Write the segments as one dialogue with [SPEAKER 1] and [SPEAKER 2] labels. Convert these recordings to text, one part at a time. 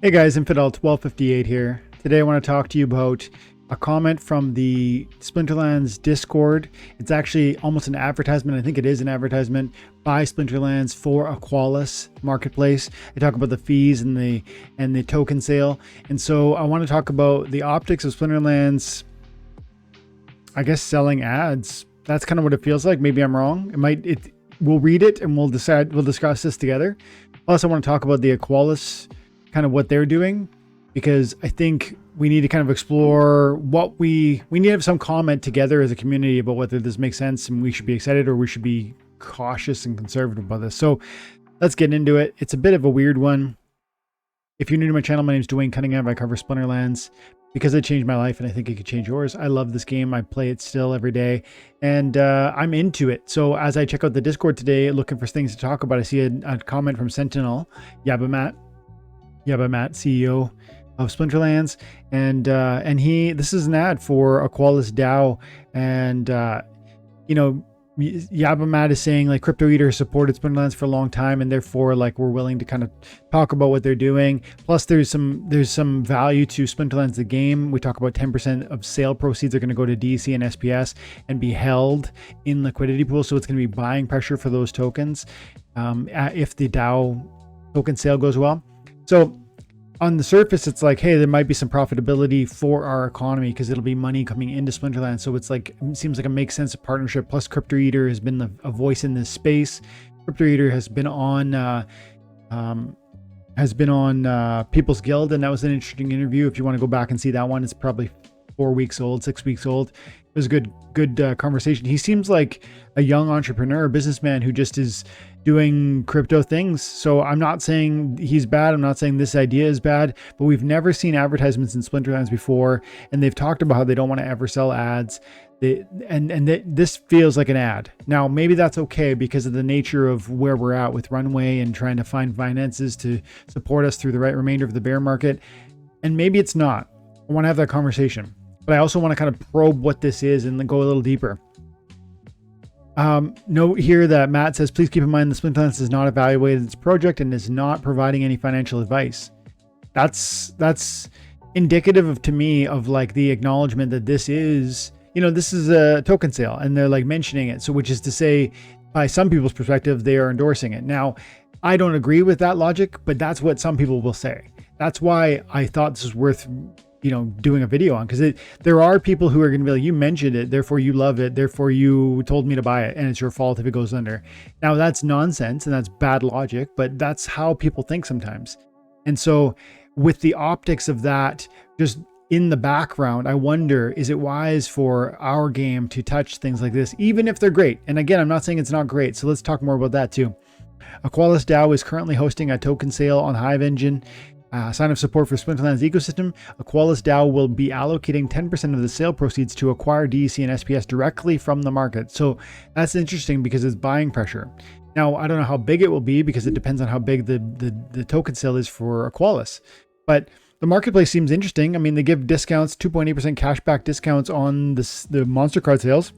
[SPEAKER 1] Hey guys, Infidel1258 here. Today I want to talk to you about a comment from the Splinterlands Discord. It's actually almost an advertisement. I think it is an advertisement by Splinterlands for Aqualis marketplace. They talk about the fees and the token sale. And so I want to talk about the optics of Splinterlands, I guess, selling ads. That's kind of what it feels like. Maybe I'm wrong. We'll read it and we'll discuss this together. Plus I want to talk about the Aqualis, kind of what they're doing, because I think we need to kind of explore what we need to have some comment together as a community about whether this makes sense and we should be excited or we should be cautious and conservative about this. So let's get into it. It's a bit of a weird one. If you're new to my channel, my name is Dwayne Cunningham. I cover Splinterlands because it changed my life and I think it could change yours. I love this game. I play it still every day and I'm into it. So as I check out the Discord today, looking for things to talk about, I see a comment from Sentinel, Yabamat, CEO of Splinterlands, and this is an ad for Aqualis DAO, and Yabamat is saying like Crypto Eater has supported Splinterlands for a long time, and therefore like we're willing to kind of talk about what they're doing. Plus there's some value to Splinterlands the game. We talk about 10% of sale proceeds are going to go to DC and SPS and be held in liquidity pools, so it's going to be buying pressure for those tokens if the DAO token sale goes well. So on the surface, it's like, hey, there might be some profitability for our economy because it'll be money coming into Splinterlands. So it's like, it seems like it makes sense of partnership. Plus Crypto Eater has been a voice in this space. Crypto Eater has been on People's Guild, and that was an interesting interview. If you want to go back and see that one, it's probably 4 weeks old, 6 weeks old. It was a good conversation. He seems like a young entrepreneur, a businessman who just is doing crypto things. So I'm not saying he's bad. I'm not saying this idea is bad, but we've never seen advertisements in Splinterlands before. And they've talked about how they don't want to ever sell ads. This feels like an ad. Now, maybe that's okay because of the nature of where we're at with Runway and trying to find finances to support us through the remainder of the bear market. And maybe it's not. I want to have that conversation, but I also want to kind of probe what this is and then go a little deeper. Note here that Matt says, please keep in mind the Splinterlands has not evaluated its project and is not providing any financial advice. That's indicative of, to me, of like the acknowledgement that this is, this is a token sale and they're like mentioning it. So which is to say, by some people's perspective, they are endorsing it. Now, I don't agree with that logic, but that's what some people will say. That's why I thought this was worth doing a video on, because there are people who are going to be like, you mentioned it, therefore you love it, therefore you told me to buy it, and it's your fault if it goes under. Now that's nonsense and that's bad logic, but that's how people think sometimes. And so with the optics of that just in the background, I wonder, is it wise for our game to touch things like this, even if they're great? And again, I'm not saying it's not great, so let's talk more about that too. Aqualis DAO is currently hosting a token sale on Hive Engine. Sign of support for Splinterlands ecosystem. Aqualis DAO will be allocating 10% of the sale proceeds to acquire DEC and SPS directly from the market. So that's interesting because it's buying pressure. Now, I don't know how big it will be because it depends on how big the token sale is for Aqualis. But the marketplace seems interesting. I mean, they give discounts, 2.8% cashback discounts on the monster card sales.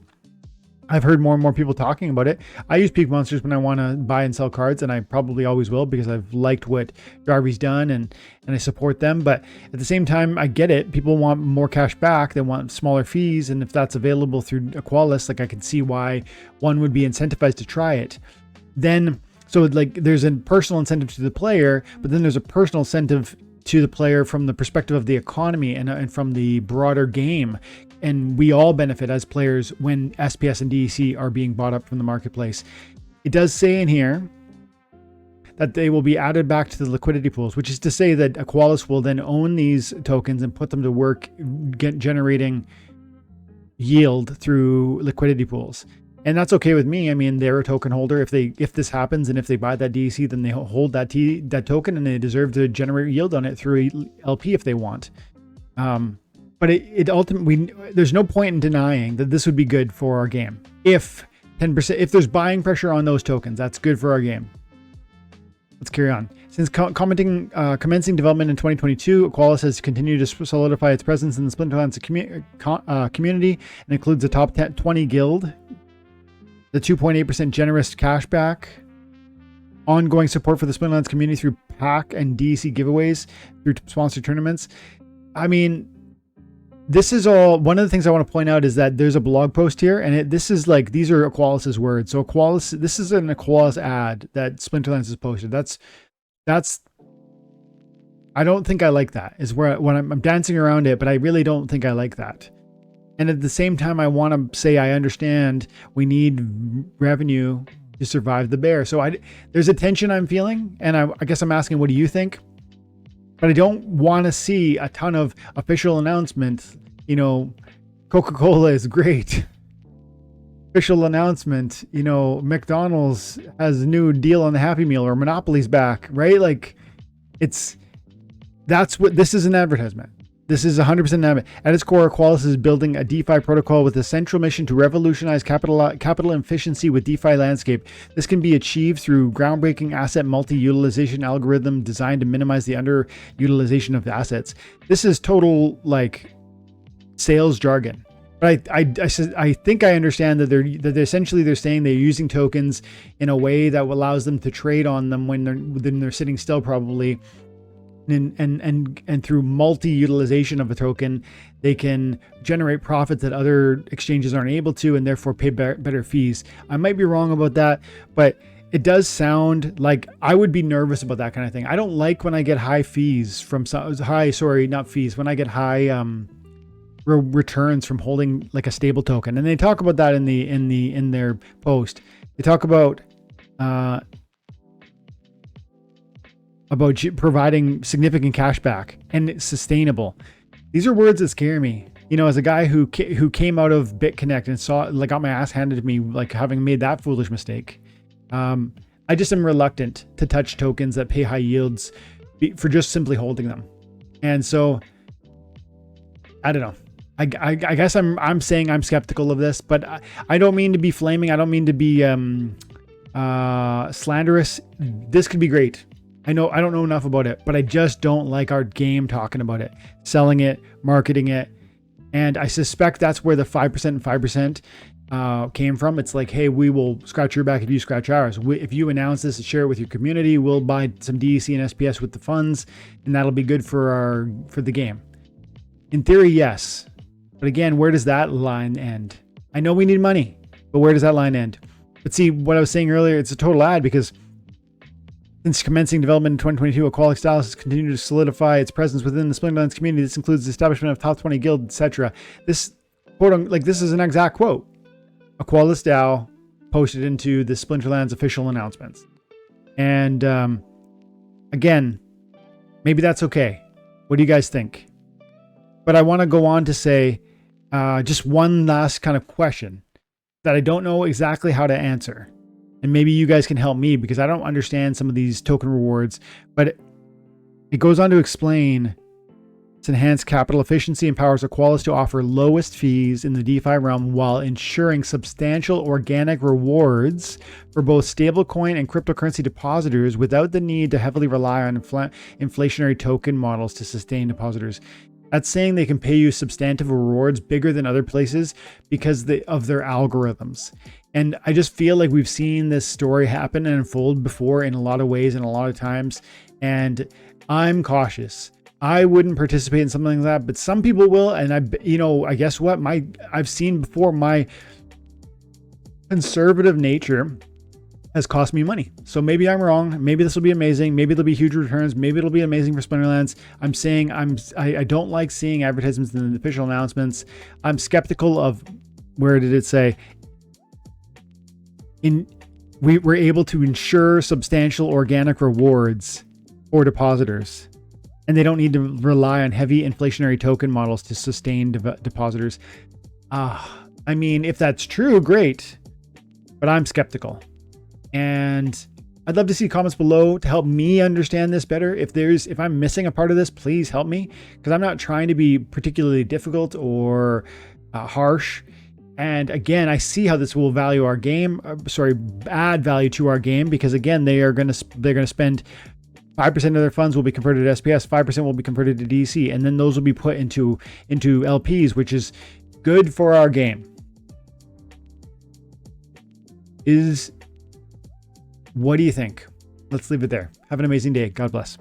[SPEAKER 1] I've heard more and more people talking about it. I use Peak Monsters when I want to buy and sell cards, and I probably always will because I've liked what Jarvy's done and I support them. But at the same time, I get it. People want more cash back. They want smaller fees. And if that's available through Aqualis, like I can see why one would be incentivized to try it. Then, so like there's a personal incentive to the player, but then there's a personal incentive to the player from the perspective of the economy and from the broader game. And we all benefit as players when SPS and DEC are being bought up from the marketplace. It does say in here that they will be added back to the liquidity pools, which is to say that Aqualis will then own these tokens and put them to work generating yield through liquidity pools. And that's okay with me. I mean, they're a token holder. If this happens and if they buy that DEC, then they hold that token and they deserve to generate yield on it through LP if they want. But it ultimately, there's no point in denying that this would be good for our game. If 10%, if there's buying pressure on those tokens, that's good for our game. Let's carry on. Since commencing development in 2022, Aqualis has continued to solidify its presence in the Splinterlands community and includes the top 20 guild, the 2.8% generous cashback, ongoing support for the Splinterlands community through hack and DEC giveaways through sponsored tournaments. I mean, this is all, one of the things I want to point out is that there's a blog post here, and this is like, these are Equalis's words. So Equalis, this is an Equalis ad that Splinterlands has posted. That's, I don't think I like that, is where when I'm dancing around it, but I really don't think I like that. And at the same time, I want to say, I understand we need revenue to survive the bear. So there's a tension I'm feeling, and I guess I'm asking, what do you think? But I don't want to see a ton of official announcements. You know, Coca-Cola is great. Official announcement, you know, McDonald's has a new deal on the Happy Meal, or Monopoly's back, right? Like, that's what this is, an advertisement. This is 100% advertisement. At its core, Equalis is building a DeFi protocol with a central mission to revolutionize capital efficiency with DeFi landscape. This can be achieved through groundbreaking asset multi-utilization algorithm designed to minimize the underutilization of the assets. This is total like sales jargon. But I think I understand that they're essentially saying they're using tokens in a way that allows them to trade on them when they're sitting still, probably. And through multi-utilization of a token, they can generate profits that other exchanges aren't able to, and therefore pay better fees. I might be wrong about that, but it does sound like I would be nervous about that kind of thing. I don't like when I get high fees from when I get high returns from holding like a stable token. And they talk about that in their post. They talk about providing significant cash back and it's sustainable. These are words that scare me. You know, as a guy who came out of BitConnect and got my ass handed to me, like having made that foolish mistake. I just am reluctant to touch tokens that pay high yields for just simply holding them. And so, I don't know. I guess I'm saying I'm skeptical of this, but I don't mean to be flaming. I don't mean to be slanderous. This could be great. I don't know enough about it, but I just don't like our game talking about it, selling it, marketing it. And I suspect that's where the 5% and 5% came from. It's like, hey, we will scratch your back if you scratch ours. If you announce this and share it with your community, we'll buy some DEC and SPS with the funds, and that'll be good for the game. In theory, yes. But again, where does that line end? I know we need money, but where does that line end? But see, what I was saying earlier, it's a total ad, because since commencing development in 2022, Equalix DAO has continued to solidify its presence within the Splinterlands community. This includes the establishment of top 20 guilds, etc. This quote, like, this is an exact quote. Equalix DAO posted into the Splinterlands official announcements. And again, maybe that's okay. What do you guys think? But I want to go on to say just one last kind of question that I don't know exactly how to answer. And maybe you guys can help me, because I don't understand some of these token rewards. But it goes on to explain its enhanced capital efficiency empowers Equalix to offer lowest fees in the DeFi realm while ensuring substantial organic rewards for both stablecoin and cryptocurrency depositors without the need to heavily rely on inflationary token models to sustain depositors. That's saying they can pay you substantive rewards bigger than other places because of their algorithms. And I just feel like we've seen this story happen and unfold before in a lot of ways and a lot of times. And I'm cautious. I wouldn't participate in something like that, but some people will. And I guess what? I've seen before, my conservative nature has cost me money. So maybe I'm wrong. Maybe this will be amazing. Maybe there'll be huge returns. Maybe it'll be amazing for Splinterlands. I'm saying I don't like seeing advertisements in the official announcements. I'm skeptical of, where did it say? We're able to ensure substantial organic rewards for depositors, and they don't need to rely on heavy inflationary token models to sustain depositors. I mean, if that's true, great, but I'm skeptical. And I'd love to see comments below to help me understand this better. If I'm missing a part of this, please help me, because I'm not trying to be particularly difficult or harsh. And again, I see how this will value our game. Add value to our game, because again, they're going to spend 5% of their funds will be converted to SPS, 5% will be converted to DC, and then those will be put into LPs, which is good for our game. What do you think? let's leave it there. Have an amazing day. God bless.